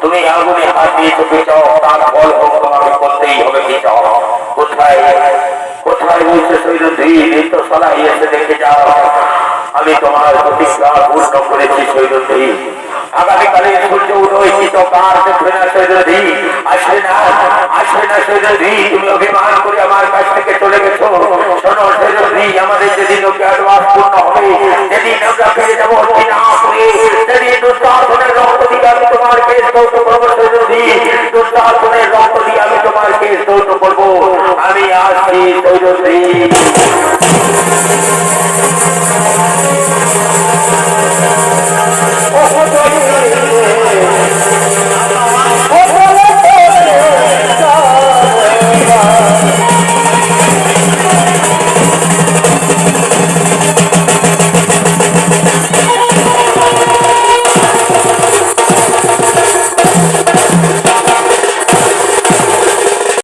তুমি আগুনে হাত দিয়ে চোখে চাও, তার ফল হোক তোমাকে করতেই হবে কি চাও। কোথায় কোথায় বলছে সৈরধী, তো সলাই এসে দেখে যাও আমি তোমার প্রতিজ্ঞা পূর্ণ করেছি সৈরধী। আগামীকালে সূর্য উদয় কার দেখবে না সৈরধী, আসবে না আসবে না সৈরধী। তুমি অভিমান করে আমার কাছ থেকে চলে গেছো। শোনো সৈরধী, আমাদের যেদিন অজ্ঞাতবাস পূর্ণ হবে, যেদিন আমরা ফিরে যাবো সেদিন দুঃশাসনের রক্ত দিয়ে আমি তোমার কেস দৌত করবো সৈরধী। দুঃশাসনের রক্ত দিয়ে আমি তোমার কেস দৌত করবো। আমি আসছি সৈরধী।